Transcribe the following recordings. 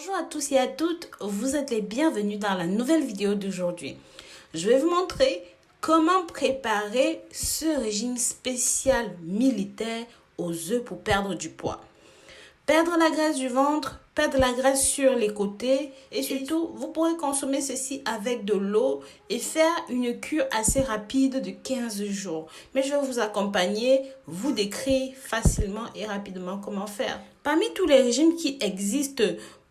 Bonjour à tous et à toutes, vous êtes les bienvenus dans la nouvelle vidéo d'aujourd'hui. Je vais vous montrer comment préparer ce régime spécial militaire aux œufs pour perdre du poids. Perdre la graisse du ventre, perdre la graisse sur les côtés et surtout, vous pourrez consommer ceci avec de l'eau et faire une cure assez rapide de 15 jours. Mais je vais vous accompagner, vous décrire facilement et rapidement comment faire. Parmi tous les régimes qui existent,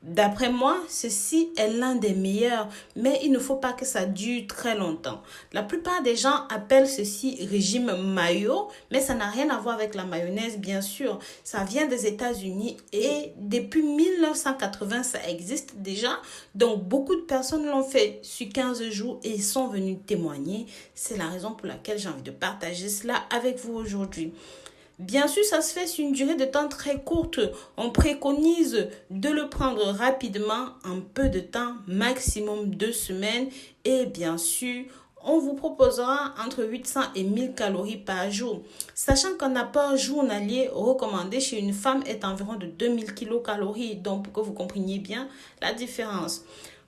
d'après moi, ceci est l'un des meilleurs, mais il ne faut pas que ça dure très longtemps. La plupart des gens appellent ceci régime mayo, mais ça n'a rien à voir avec la mayonnaise, bien sûr. Ça vient des États-Unis et depuis 1980, ça existe déjà. Donc, beaucoup de personnes l'ont fait sur 15 jours et sont venus témoigner. C'est la raison pour laquelle j'ai envie de partager cela avec vous aujourd'hui. Bien sûr, ça se fait sur une durée de temps très courte. On préconise de le prendre rapidement, en peu de temps, maximum 2 semaines. Et bien sûr, on vous proposera entre 800 et 1000 calories par jour. Sachant qu'un apport journalier recommandé chez une femme est environ de 2000 kilocalories. Donc, pour que vous compreniez bien la différence.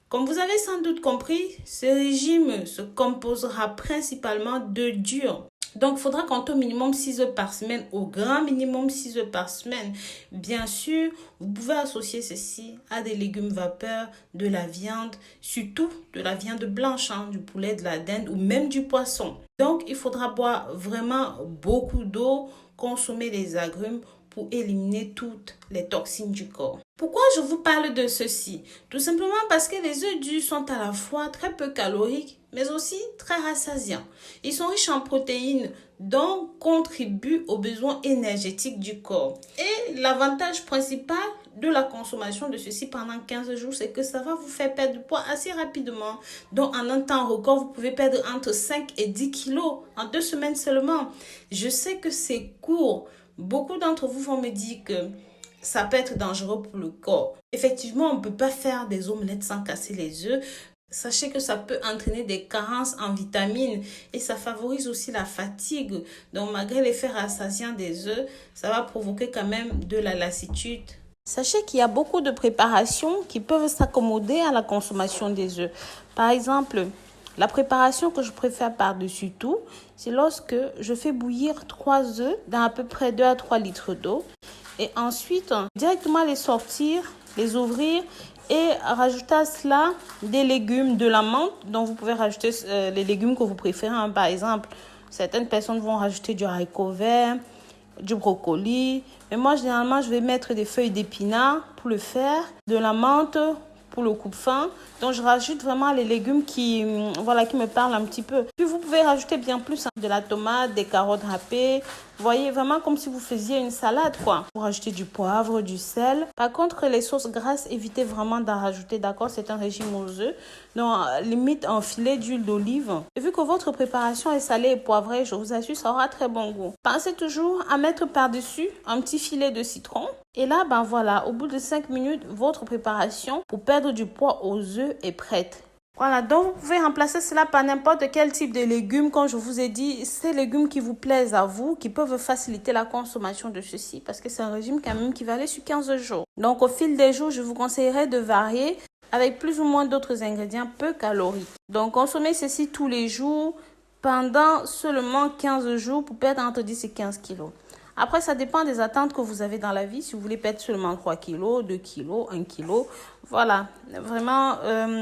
Comme vous avez sans doute compris, ce régime se composera principalement d'œufs durs. Donc, il faudra compter au minimum 6 œufs par semaine, au grand minimum 6 œufs par semaine. Bien sûr, vous pouvez associer ceci à des légumes vapeur, de la viande, surtout de la viande blanche, du poulet, de la dinde ou même du poisson. Donc, il faudra boire vraiment beaucoup d'eau, consommer des agrumes pour éliminer toutes les toxines du corps. Pourquoi je vous parle de ceci? Tout simplement parce que les œufs durs sont à la fois très peu caloriques, mais aussi très rassasiants. Ils sont riches en protéines, donc contribuent aux besoins énergétiques du corps. Et l'avantage principal de la consommation de ceci pendant 15 jours, c'est que ça va vous faire perdre du poids assez rapidement. Donc, en un temps record, vous pouvez perdre entre 5 et 10 kilos en 2 semaines seulement. Je sais que c'est court. Beaucoup d'entre vous vont me dire que ça peut être dangereux pour le corps. Effectivement, on ne peut pas faire des omelettes sans casser les œufs. Sachez que ça peut entraîner des carences en vitamines et ça favorise aussi la fatigue. Donc, malgré l'effet rassasiant des œufs, ça va provoquer quand même de la lassitude. Sachez qu'il y a beaucoup de préparations qui peuvent s'accommoder à la consommation des œufs. Par exemple, la préparation que je préfère par-dessus tout, c'est lorsque je fais bouillir 3 œufs dans à peu près 2 à 3 litres d'eau. Et ensuite, directement les sortir, les ouvrir et rajouter à cela des légumes, de la menthe. Donc, vous pouvez rajouter les légumes que vous préférez. Par exemple, certaines personnes vont rajouter du haricot vert, du brocoli. Mais moi, généralement, je vais mettre des feuilles d'épinards pour le faire, de la menthe pour le coupe-faim. Donc, je rajoute vraiment les légumes qui me parlent un petit peu. Puis, vous pouvez rajouter bien plus de la tomate, des carottes râpées. Vous voyez, vraiment comme si vous faisiez une salade, quoi. Vous rajoutez du poivre, du sel. Par contre, les sauces grasses, évitez vraiment d'en rajouter, d'accord? C'est un régime aux œufs. Donc, limite un filet d'huile d'olive. Et vu que votre préparation est salée et poivrée, je vous assure, ça aura très bon goût. Pensez toujours à mettre par-dessus un petit filet de citron. Et là, voilà, au bout de 5 minutes, votre préparation pour perdre du poids aux œufs est prête. Voilà, donc vous pouvez remplacer cela par n'importe quel type de légumes. Comme je vous ai dit, ces légumes qui vous plaisent à vous, qui peuvent faciliter la consommation de ceci, parce que c'est un régime quand même qui va aller sur 15 jours. Donc au fil des jours, je vous conseillerais de varier avec plus ou moins d'autres ingrédients peu caloriques. Donc consommez ceci tous les jours pendant seulement 15 jours pour perdre entre 10 et 15 kilos. Après, ça dépend des attentes que vous avez dans la vie. Si vous voulez perdre seulement 3 kilos, 2 kilos, 1 kilo. Voilà, vraiment,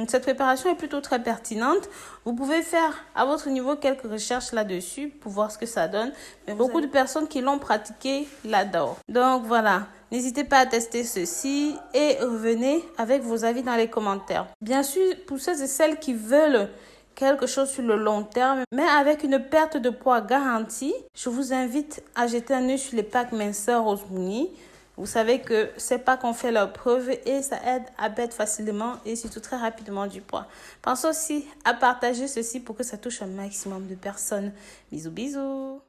cette préparation est plutôt très pertinente. Vous pouvez faire à votre niveau quelques recherches là-dessus pour voir ce que ça donne. Mais beaucoup de personnes qui l'ont pratiqué l'adorent. Donc voilà, n'hésitez pas à tester ceci et revenez avec vos avis dans les commentaires. Bien sûr, pour ceux et celles qui veulent quelque chose sur le long terme, mais avec une perte de poids garantie, je vous invite à jeter un œil sur les packs minceurs Osmouni. Vous savez que ces packs ont fait leur preuve et ça aide à perdre facilement et surtout très rapidement du poids. Pensez aussi à partager ceci pour que ça touche un maximum de personnes. Bisous, bisous!